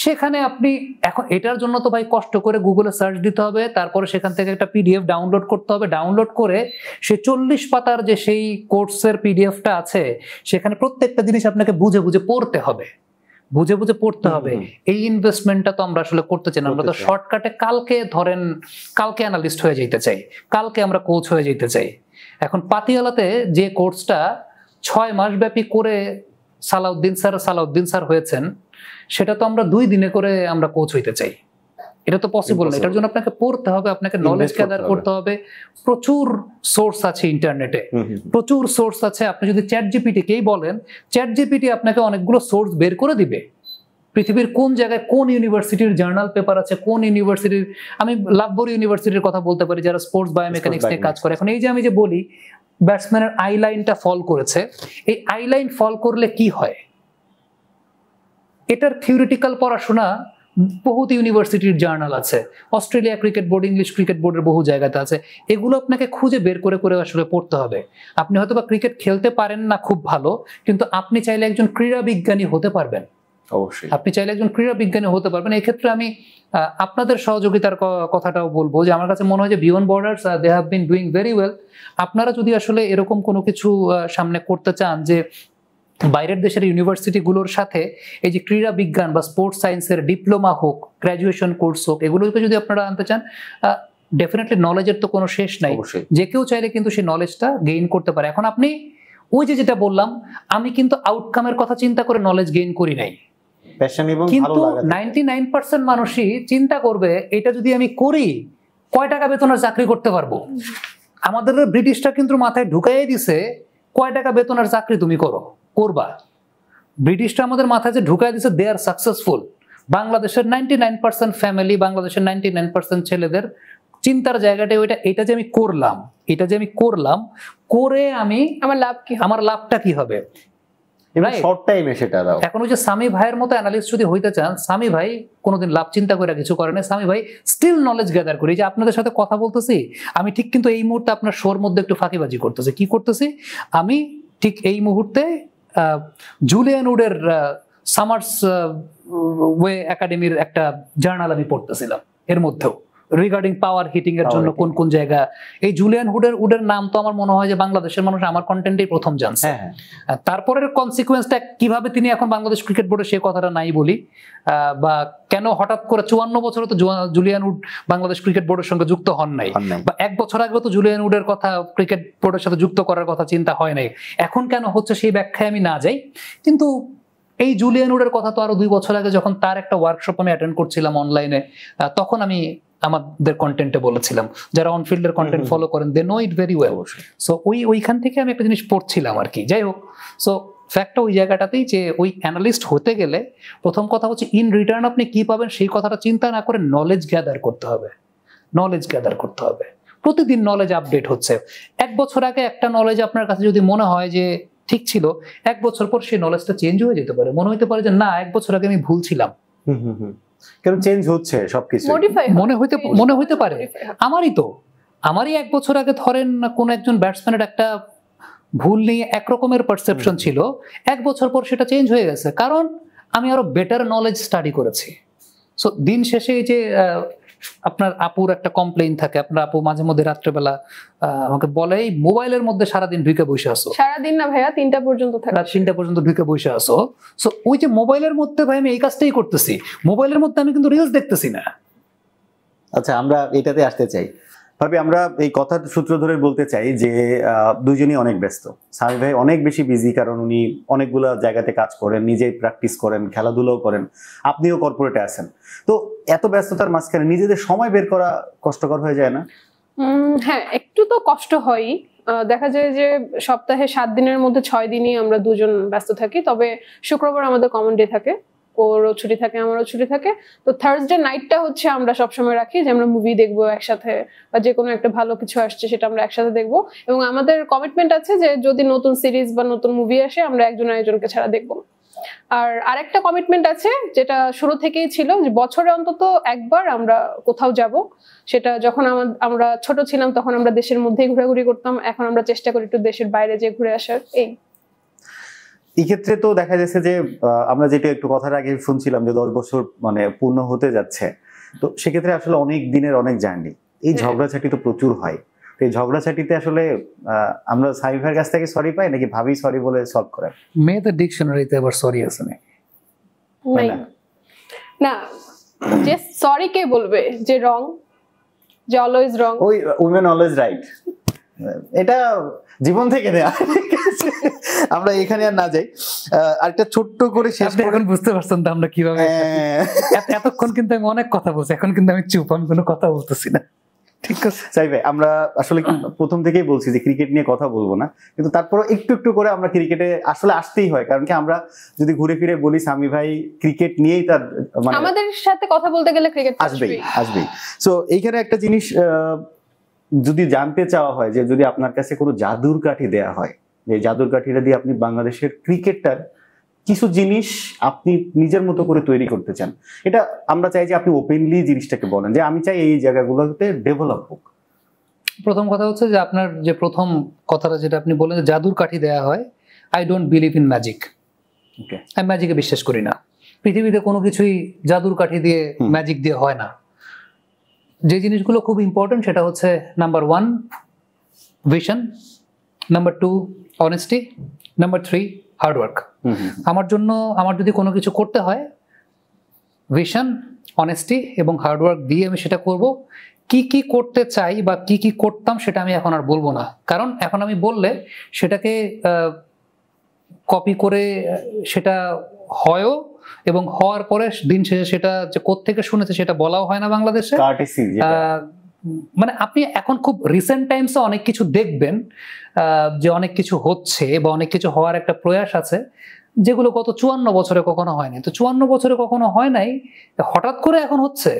সেখানে আপনি এখন এটার জন্য তো ভাই কষ্ট করে গুগলে সার্চ দিতে হবে, তারপরে সেখান থেকে একটা পিডিএফ ডাউনলোড করতে হবে। ডাউনলোড করে সে 40 পাতার যে সেই কোর্সের পিডিএফটা আছে, সেখানে প্রত্যেকটা জিনিস আপনাকে বুঝে পড়তে হবে, এই ইনভেস্টমেন্টটা তো আমরা আসলে করতে চাই না। আমরা তো শর্টকাটে কালকে অ্যানালিস্ট হয়ে যেতে চাই, কালকে আমরা কোচ হয়ে যেতে চাই। এখন পাতিয়ালাতে যে কোর্সটা 6 মাস ব্যাপী করে সালাউদ্দিন স্যার হয়েছেন, সেটা তো আমরা 2 দিনে করে আমরা কোচ হইতে চাই। এটা তো পসিবল না। এটার জন্য আপনাকে পড়তে হবে, আপনাকে নলেজ গ্যাদার করতে হবে। প্রচুর সোর্স আছে ইন্টারনেটে, প্রচুর সোর্স আছে। আপনি যদি চ্যাট জিপিটিকেই বলেন, চ্যাট জিপিটি আপনাকে অনেকগুলো সোর্স বের করে দিবে। পৃথিবীর কোন জায়গায় কোন ইউনিভার্সিটির জার্নাল পেপার আছে, কোন ইউনিভার্সিটির, আমি লাভবরি ইউনিভার্সিটির কথা বলতে পারি যারা স্পোর্টস বায়োমেকানিক্স নিয়ে কাজ করে। এখন এই যে আমি যে বলি ব্যাটসম্যানের আই লাইনটা ফল করেছে, এই আই লাইন ফল করলে কি হয়, এটার থিওরিটিক্যাল পড়াশোনা বহুত ইউনিভার্সিটির জার্নাল আছে, Australia cricket board, English cricket বোর্ডের বহু জায়গাতে আছে। এগুলো আপনাকে খুঁজে বের করে করে আসলে পড়তে হবে। আপনি হয়তো বা ক্রিকেট খেলতে পারেন না খুব ভালো, কিন্তু আপনি চাইলে একজন ক্রীড়া বিজ্ঞানী হতে পারবেন। অবশ্যই আপনি চাইলে একজন ক্রীড়া বিজ্ঞানী হতে পারবেন। এই ক্ষেত্রে আমি আপনাদের সহযোগিতার কথাটাও বলবো যে আমার কাছে মনে হয় যে beyond borders they have been doing very well. আপনারা যদি আসলে এরকম কোনো কিছু সামনে করতে চান, যে বাইরের দেশের ইউনিভার্সিটিগুলোর সাথে এই যে ক্রীড়া বিজ্ঞান বা স্পোর্টস সায়েন্সের ডিপ্লোমা হোক, গ্র্যাজুয়েশন কোর্স হোক, এগুলোকে যদি আপনারা আনতে চান, ডেফিনেটলি নলেজের তো কোনো শেষ নাই। যে কেউ চাইলে কিন্তু সেই নলেজটা গেইন করতে পারে। এখন আপনি ওই যে যেটা বললাম, আমি কিন্তু আউটকামের কথা চিন্তা করে নলেজ গেইন করি নাই, কিন্তু 99% মানুষই চিন্তা করবে এটা যদি আমি করি কয় টাকা বেতনের চাকরি করতে পারবো। আমাদের ব্রিটিশরা কিন্তু মাথায় ঢুকাই দিছে কয় টাকা বেতনের চাকরি তুমি করবা। ব্রিটিশরা আমাদের মাথায় যে ঢুকাই দিছে দে আর সাকসেসফুল। বাংলাদেশের 99% ফ্যামিলি, বাংলাদেশের 99% ছেলেদের চিন্তার জায়গাটা ওইটা, এটা যে আমি করলাম, এটা যে আমি করলাম, করে আমি আমার লাভ কি, আমার লাভটা কি হবে। এখন ওই যে সামি ভাইয়ের মতো অ্যানালিস্ট যদি হইতে চান, সামি ভাই কোনোদিন লাভ চিন্তা করে কিছু করে না। সামি ভাই স্টিল নলেজ গ্যাদার করি। যে আপনাদের সাথে কথা বলতেছি আমি ঠিক, কিন্তু এই মুহূর্তে আপনার শোর মধ্যে একটু ফাঁকিবাজি করতেছে। কি করতেছি আমি ঠিক এই মুহূর্তে? জুলিয়ান উডের সামার্স ওয়ে একাডেমির একটা জার্নাল আমি পড়তেছিলাম, এর মধ্যেও রিগার্ডিং পাওয়ার হিটিং এর জন্য কোন কোন জায়গা। এই জুলিয়ান উডের নাম তো আমার মনে হয় যে বাংলাদেশের মানুষ আমার কন্টেন্টেই প্রথম জানছে। তারপরের কনসিকুয়েন্সটা কিভাবে তিনি এখন বাংলাদেশ ক্রিকেট বোর্ডে, সে কথাটা নাই বলি, বা কেন হঠাৎ করে 54 বছরে তো জুলিয়ান উড বাংলাদেশ ক্রিকেট বোর্ডের সঙ্গে যুক্ত হন নাই, বা 1 বছর আগে তো জুলিয়ান উডের কথা ক্রিকেট বোর্ডের সাথে যুক্ত করার কথা চিন্তা হয় নাই। এখন কেন হচ্ছে সেই ব্যাখ্যায় আমি না যাই, কিন্তু এই জুলিয়ান উডের কথা তো আরো 2 বছর আগে যখন তার একটা ওয়ার্কশপ আমি অ্যাটেন্ড করছিলাম অনলাইনে, তখন আমি আমাদের কন্টেন্টে বলেছিলাম, যারা অনফিল্ডের কন্টেন্ট ফলো করেন they know it very well. So ওইখান থেকে আমি একটা জিনিস পড়ছিলাম আর কি। যাই হোক, সো ফ্যাক্টটা ওই জায়গাটাতেই যে ওই অ্যানালিস্ট হতে গেলে প্রথম কথা হচ্ছে ইন রিটার্ন আপনি কি পাবেন সেই কথাটা চিন্তা না করে নলেজ গ্যাদার করতে হবে। নলেজ গ্যাদার করতে হবে, প্রতিদিন নলেজ আপডেট হচ্ছে। 1 বছর আগে একটা নলেজ আপনার কাছে যদি মনে হয় যে ঠিক ছিল, 1 বছর পর সেই নলেজটা চেঞ্জ হয়ে যেতে পারে। মনে হতে পারে যে না, 1 বছর আগে আমি ভুল ছিলাম। কারণ চেঞ্জ হচ্ছে সবকিছু, মনে হইতে পারে। আমারই 1 বছর আগে ধরেন কোন একজন ব্যাটসম্যানের একটা ভুল নিয়ে একরকমের পারসেপশন ছিল, 1 বছর পর সেটা চেঞ্জ হয়ে গেছে, কারণ আমি আরো বেটার নলেজ স্টাডি করেছি। সো দিন শেষে এই যে আপনার আপুর একটা কমপ্লেইন থাকে, আপনার আপু মাঝে মধ্যে রাত্রেবেলা আমাকে বলে এই মোবাইলের মধ্যে সারাদিন ঢুকে বসে আসো। সারাদিন না ভাইয়া, 3টা পর্যন্ত থাকে, রাত 3টা পর্যন্ত ঢুকে বসে আসো। সো ওই যে মোবাইলের মধ্যে ভাই আমি এই কাজটাই করতেছি, মোবাইলের মধ্যে আমি কিন্তু রিলস দেখতেছি না। আচ্ছা, আমরা এটাতে আসতে চাই ভাবি। আমরা এই কথার সূত্র ধরে বলতে চাই যে দুইজনই অনেক ব্যস্ত। সামি ভাই অনেক বেশি বিজি, কারণ উনি অনেকগুলো জায়গাতে কাজ করেন, নিজেই প্র্যাকটিস করেন, খেলাধুলাও করেন, আপনিও কর্পোরেটে আছেন। তো এত ব্যস্ততার মাঝখানে নিজেদের সময় বের করা কষ্টকর হয়ে যায় না? হ্যাঁ, একটু তো কষ্ট হয়ই। দেখা যায় যে সপ্তাহে 7 দিনের মধ্যে 6 দিনই আমরা দুজন ব্যস্ত থাকি। তবে শুক্রবার আমাদের কমন ডে থাকে, ওরও ছুটি থাকে, আমারও ছুটি থাকে। তো থার্সডে নাইটটা হচ্ছে আমরা সবসময় রাখি যে আমরা মুভি দেখবো একসাথে, বা যে কোনো একটা ভালো কিছু আসছে সেটা আমরা একসাথে দেখবো। এবং আমাদের কমিটমেন্ট আছে যে যদি নতুন সিরিজ বা নতুন মুভি আসে আমরা একজন আরেকজনকে ছাড়া দেখবো। আর আরেকটা কমিটমেন্ট আছে যেটা শুরু থেকেই ছিল, যে বছরে অন্তত একবার আমরা কোথাও যাব। সেটা যখন আমরা ছোট ছিলাম তখন আমরা দেশের মধ্যেই ঘোরাঘুরি করতাম, এখন আমরা চেষ্টা করি একটু দেশের বাইরে যেয়ে ঘুরে আসার। এই ক্ষেত্রে তো দেখা যাচ্ছে যে আমরা যেটা একটু কথার আগে শুনছিলাম যে 10 বছর মানে পূর্ণ হতে যাচ্ছে, তো সেক্ষেত্রে আসলে অনেক দিনের অনেক জার্নি। এই ঝগড়াঝাটি তো প্রচুর হয়। এই ঝগড়াঝাটিতে আসলে আমরা সামি ভাইয়ের কাছ থেকে সরি পাই নাকি ভাবি সরি বলে সলভ করে? মেয়েদের ডিকশনারিতে আবার সরি আছে না, যে সরি কে বলবে যে রং, যে অলওয়েজ রং, ওই উইমেন অলওয়েজ রাইট। এটা জীবন থেকে দেয়া, আমরা এখানে আর না যাই। আরেকটা ছোট্ট করে শেষ করে, এখন বুঝতে পারছেন তো আমরা কিভাবে, এতক্ষণ কিন্তু আমি অনেক কথা বলছি, এখন কিন্তু আমি চুপ, আমি কোনো কথা বলতেছি না। ঠিক আছে সাই ভাই, আমরা আসলে প্রথম থেকেই বলছি যে ক্রিকেট নিয়ে কথা বলবো না, কিন্তু তারপরে একটু একটু করে আমরা ক্রিকেটে আসলে আসতেই হয়, কারণ কি আমরা যদি ঘুরে ফিরে বলি সামি ভাই ক্রিকেট নিয়েই তার মানে আমাদের সাথে কথা বলতে গেলে ক্রিকেট আসবেই। সো এইখানে একটা জিনিস যদি জানতে চাওয়া হয় যে যদি আপনার কাছে কোনো জাদুর কাঠি দেয়া হয়, যে জাদুর কাঠিটা দিয়ে আপনি বাংলাদেশের ক্রিকেটটার কিছু জিনিস আপনি নিজের মতো করে তৈরি করতে চান, এটা আমরা চাই যে আপনি ওপেনলি জিনিসটাকে বলেন যে আমি চাই এই জায়গাগুলোতে ডেভেলপ হোক। প্রথম কথা হচ্ছে যে আপনার যে প্রথম কথাটা যেটা আপনি বলেন যে জাদুর কাঠি দেয়া হয়, I don't believe in magic. আমি ম্যাজিকে বিশ্বাস করি না। পৃথিবীতে কোনো কিছুই জাদুর কাঠি দিয়ে ম্যাজিক দিয়ে হয় না। যে জিনিসগুলো খুব ইম্পর্টেন্ট সেটা হচ্ছে number 1 vision, number 2 honesty, number 3 hard work. আমার জন্য আমার যদি কোনো কিছু করতে হয় ভিশন, অনেস্টি এবং হার্ডওয়ার্ক দিয়ে আমি সেটা করব। কি কি করতে চাই বা কি কি করতাম সেটা আমি এখন আর বলবো না, কারণ এখন আমি বললে সেটাকে কপি করে সেটা হয়ও, এবং হওয়ার পরে দিন শেষে সেটা যে কোত্থেকে শুনেছে সেটা বলাও হয় না বাংলাদেশে। মানে আপনি এখন খুব রিসেন্ট টাইমসে অনেক কিছু দেখবেন যে অনেক কিছু হচ্ছে বা অনেক কিছু হওয়ার একটা প্রয়াস আছে যেগুলো গত 54 বছরে কখনো হয়নি। তো 54 বছরে কখনো হয় নাই, হঠাৎ করে এখন হচ্ছে।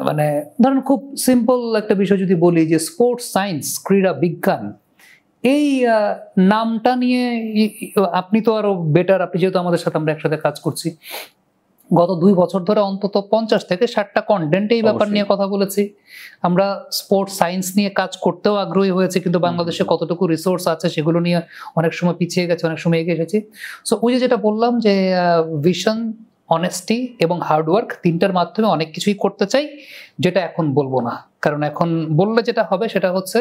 মানে ধরেন খুব সিম্পল একটা বিষয় যদি বলি যে স্পোর্টস সায়েন্স, ক্রীড়া বিজ্ঞান, এই নামটা নিয়ে আপনি তো আরো বেটার, আপনি যেহেতু আমাদের সাথে আমরা একসাথে কাজ করছি, গত 2 বছর ধরে অন্তত 50 থেকে 60টা কন্টেন্ট এই ব্যাপার নিয়ে কথা বলেছি। আমরা স্পোর্টস সায়েন্স নিয়ে কাজ করতেও আগ্রহী হয়েছে, কিন্তু বাংলাদেশে কতটুকু রিসোর্স আছে সেগুলো নিয়ে অনেক সময় পিছিয়ে গেছে, অনেক সময় এগিয়ে এসেছি। সো ওই যেটা বললাম যে ভিশন, অনেস্টি এবং হার্ডওয়ার্ক, তিনটার মাধ্যমে অনেক কিছুই করতে চাই, যেটা এখন বলবো না। কারণ এখন বললে যেটা হবে সেটা হচ্ছে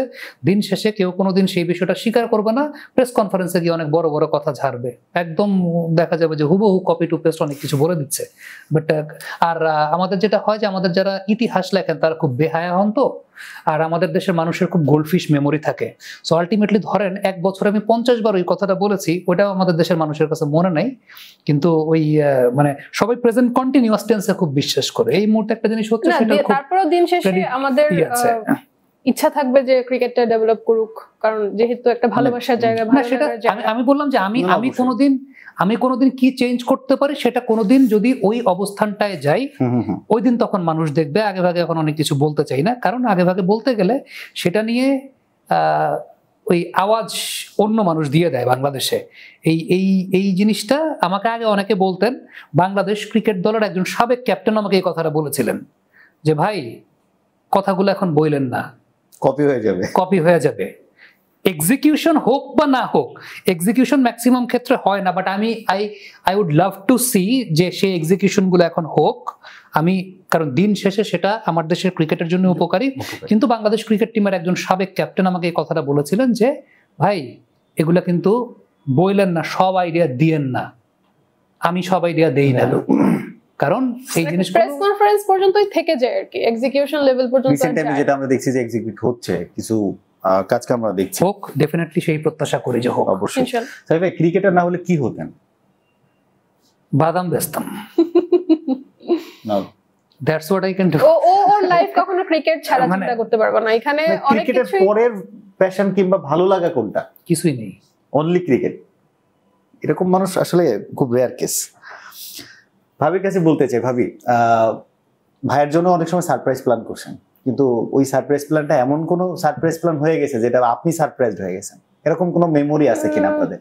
দিন শেষে কেউ কোনোদিন সেই বিষয়টা স্বীকার করবে না, প্রেস কনফারেন্সে গিয়ে অনেক বড় বড় কথা ঝাড়বে, একদম দেখা যাবে যে হুবহু কপি টু পেস্ট অনেক কিছু বলে দিচ্ছে। বাট আর আমাদের যেটা হয় যে আমাদের যারা ইতিহাস লেখেন তারা খুব বেহায়া হন, তো আর আমাদের দেশের মানুষের খুব গোল্ডফিশ মেমোরি থাকে। সো আলটিমেটলি ধরেন 1 বছরে আমি 50 বার ওই কথাটা বলেছি, ওটাও আমাদের দেশের মানুষের কাছে মনে নাই, কিন্তু ওই মানে সবাই প্রেজেন্ট কন্টিনিউয়াস টেন্সে খুব বিশ্বাস করে। এই মুহূর্তে একটা জিনিস হচ্ছে সেটা খুব, তারপরেও দিন শেষে আমাদের ইচ্ছা থাকবে যে ক্রিকেটটা ডেভেলপ করুক, কারণ যেহেতু একটা ভালোবাসার জায়গা। আমি বললাম যে আমি কোনোদিন কি চেঞ্জ করতে পারি সেটা কোনোদিন যদি ওই অবস্থানটায় যাই, ওই দিন তখন মানুষ দেখবে। আগে ভাগে এখন অনেক কিছু বলতে চাই না, কারণ আগে ভাগে বলতে গেলে সেটা নিয়ে ওই আওয়াজ অন্য মানুষ দিয়ে দেয় বাংলাদেশে। এই জিনিসটা আমাকে আগে অনেকে বলতেন, বাংলাদেশ ক্রিকেট দলের একজন সাবেক ক্যাপ্টেন আমাকে এই কথাটা বলেছিলেন যে ভাই কথাগুলো এখন বললেন না, কপি হয়ে যাবে। এক্সিকিউশন হোক বা না হোক, এক্সিকিউশন ম্যাক্সিমাম ক্ষেত্রে হয় না, but I would love to see যে সেই এক্সিকিউশন গুলো এখন হোক। কারণ দিন শেষে সেটা আমার দেশের ক্রিকেটের জন্য উপকারী। কিন্তু বাংলাদেশ ক্রিকেট টিমের একজন সাবেক ক্যাপ্টেন আমাকে এই কথাটা বলেছিলেন যে ভাই এগুলা কিন্তু বইলেন না, সব আইডিয়া দিয়েন না। আমি সব আইডিয়া দেই না, কারণ এই জিনিসগুলো প্রেস কনফারেন্স পর্যন্তই থেকে যায় আর কি, এক্সিকিউশন লেভেল পর্যন্ত রিসেন্ট টাইমে যেটা আমরা দেখছি যে এক্সিকিউট হচ্ছে, কিছু কাজকে আমরা দেখছি, হোক, ডেফিনেটলি সেই প্রত্যাশা করি যে হোক। অবশ্যই। তাই ভাই ক্রিকেটার না হলে কি হতেন? বাদাম বেচতাম। Now that's what I can do. ওর লাইফ কখনো ক্রিকেট ছাড়া চিন্তা করতে পারবে না। এখানে অনেক কিছু। ক্রিকেটের পরের প্যাশন কিংবা ভালো লাগা কোনটা? কিছুই নেই, অনলি ক্রিকেট। এরকম মানুষ আসলে খুব রেয়ার কেস। ভাবির কাছে বলতে চাই, ভাবি ভাইয়ের জন্য অনেক সময় সারপ্রাইজ প্ল্যান করছেন, কিন্তু ওই সারপ্রাইজ প্ল্যানটা এমন কোনো সারপ্রাইজ প্ল্যান হয়ে গেছে যেটা আপনি সারপ্রাইজড হয়ে গেছেন, এরকম কোনো মেমোরি আছে কিনা আপনাদের?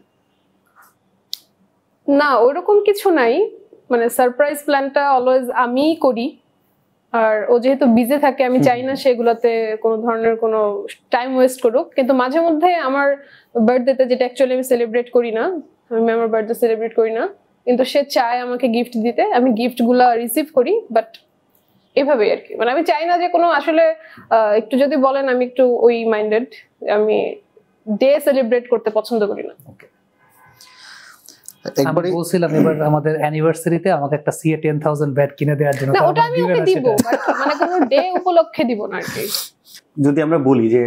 না, ওরকম কিছু নাই। মানে সারপ্রাইজ প্ল্যানটা অলওয়েজ আমিই করি, আর ও যেহেতু বিজি থাকে আমি চাই না সেগুলোতে কোনো ধরনের কোনো টাইম ওয়েস্ট করুক। কিন্তু মাঝে মধ্যে আমার বার্থডেতে, যেটা অ্যাকচুয়ালি আমি সেলিব্রেট করি না, আমি আমার বার্থডে সেলিব্রেট করি না, কিন্তু সে চায় আমাকে গিফট দিতে, আমি গিফটগুলো রিসিভ করি। বাট এভাবেই আর কি, মানে আমি চাই না যে কোনো, আসলে একটু যদি বলেন আমি একটু ওই মাইন্ডেড, আমি ডে সেলিব্রেট করতে পছন্দ করি না। একবারে বলছিলাম এবার আমাদের অ্যানিভার্সারিতে আমাকে একটা সিএ 10,000 ব্যাট কিনে দেওয়ার জন্য। না ওটা আমি ওকে দিব, মানে কোনো ডে উপলক্ষে দিব না আর কি। যদি আমরা বলি যে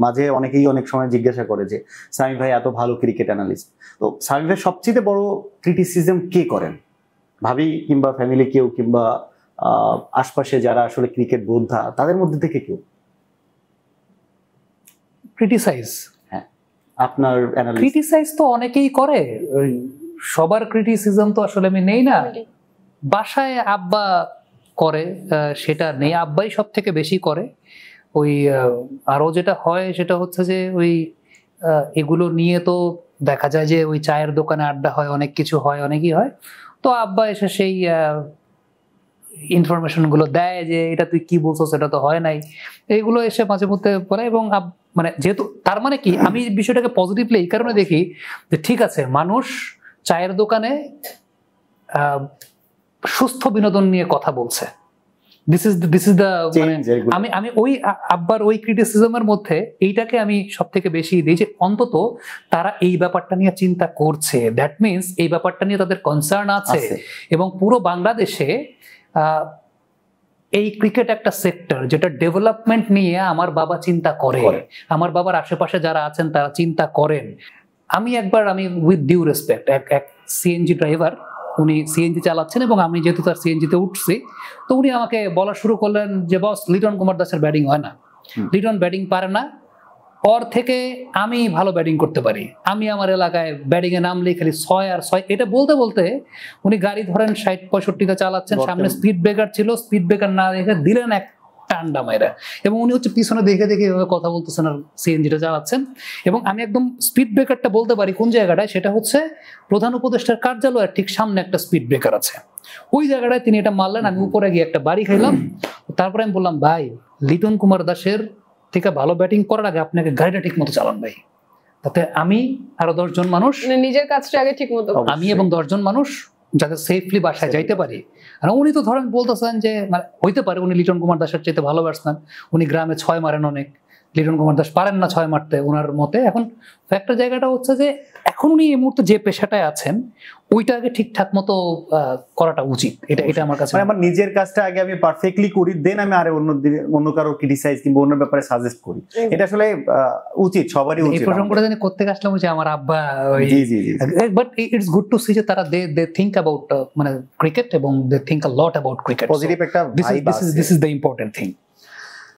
মাঝে অনেকেই অনেক সময় জিজ্ঞাসা করে যে সামি ভাই এত ভালো ক্রিকেট অ্যানালিস্ট, তো সামি ভাই সবচেয়ে বড় ক্রিটিসিজম কে করেন? ভাবি কিংবা ফ্যামিলি কেউ, কিংবা আশপাশে যারা আসলে ক্রিকেট বোদ্ধা তাদের মধ্যে থেকে কেউ? ক্রিটিসাইজ, হ্যাঁ আপনার অ্যানালিস্ট ক্রিটিসাইজ তো অনেকেই করে, সবার ক্রিটিসিজম তো আসলে আমি নেই না। বাসায় আব্বা করে, সেটা নেই, আব্বাই সব থেকে বেশি করে। ওই আরো যেটা হয় সেটা হচ্ছে যে ওই এগুলো নিয়ে তো দেখা যায় যে ওই চায়ের দোকানে আড্ডা হয়, অনেক কিছু হয়, অনেকই হয়। তো আব্বা এসে সেই ইনফরমেশন গুলো দেয় যে এটা তুই কি বলছো, সেটা তো হয় নাই, এইগুলো এসে মাঝে মধ্যে বলে। এবং মানে যেহেতু তার মানে কি, আমি বিষয়টাকে পজিটিভলি এই কারণে দেখি যে ঠিক আছে, মানুষ চায়ের দোকানে সুস্থ বিনোদন নিয়ে কথা বলছে। দিস ইজ দ্য আমি ওই আব্বার ওই ক্রিটিসিজমের মধ্যে এইটাকে আমি সব থেকে বেশি দিই যে অন্তত তারা এই ব্যাপারটা নিয়ে চিন্তা করছে, দ্যাট মিনস এই ব্যাপারটা নিয়ে তাদের কনসার্ন আছে। এবং পুরো বাংলাদেশে এই ক্রিকেট একটা সেক্টর যেটা ডেভেলপমেন্ট নিয়ে আমার বাবা চিন্তা করে, আমার বাবার আশেপাশে যারা আছেন তারা চিন্তা করেন। আমি উইথ ডিউ রেসপেক্ট, এক সিএনজি ড্রাইভার, উনি সিএনজি চালাচ্ছেন এবং আমি যেহেতু তার সিএনজিতে উঠছি, তো উনি আমাকে বলা শুরু করলেন যে বস, লিটন কুমার দাসের ব্যাটিং হয় না, লিটন ব্যাটিং পারে না, ওর থেকে আমি ভালো ব্যাটিং করতে পারি, আমি আমার এলাকায় ব্যাটিং এ নামলে খালি 6 আর 6। এটা বলতে বলতে উনি গাড়ি ধরেন 60-65 চালাচ্ছেন, সামনে স্পিড ব্রেকার ছিল, স্পিড ব্রেকার না দেখে দিলেন এক টান্ডা মাইরা, এবং উনি হচ্ছে পিছনে দেখে দেখে এভাবে কথা বলতেছেন আর সিএনজিটা চালাচ্ছেন। এবং আমি একদম স্পিড ব্রেকারটা বলতে পারি কোন জায়গাটায়, সেটা হচ্ছে প্রধান উপদেষ্টার কার্যালয়ের ঠিক সামনে একটা স্পিড ব্রেকার আছে, ওই জায়গাটায় তিনি এটা মারলেন। আমি উপরে গিয়ে একটা বাড়ি খাইলাম। তারপরে আমি বললাম, ভাই লিটন কুমার দাসের থেকে ভালো ব্যাটিং করার আগে আপনাকে গাড়িটা ঠিক মতো চালান ভাই, তাতে আমি আরো 10 জন মানুষ, নিজের কাজটা আগে ঠিক মতো, আমি এবং 10 জন মানুষ যাতে সেফলি বাসায় যাইতে পারি। আর উনি তো ধরেন বলতেছেন যে মানে হইতে পারে উনি লিটন কুমার দাসের চাইতে ভালো ব্যাটসম্যান, উনি গ্রামে 6 মারেন অনেক, লিটন কুমার দাস পারেন না 6 মারতে ওনার মতে। এখন ফ্যাক্টর জায়গাটা হচ্ছে যে এখন উনি এই মুহূর্তে যে পেশাটায় আছেন ওইটা আগে ঠিকঠাক মতো করাটা উচিত। এটা আমার কাছে, আমার নিজের কাজটা আগে আমি পারফেক্টলি করি, দেন আমি আরে অন্য কারো ক্রিটিসাইজ কিংবা অন্য ব্যাপারে সাজেস্ট করি। এটা আসলে উচিত, সবারই উচিত। এই প্রসঙ্গটা জানি করতে আসলাম যে আমার আব্বা, but it's good to see যে তারা দে থিংক অ্যাবাউট মানে ক্রিকেট, এবং they think a lot about cricket. Positive একটা ভাইব আছে, this is the important thing.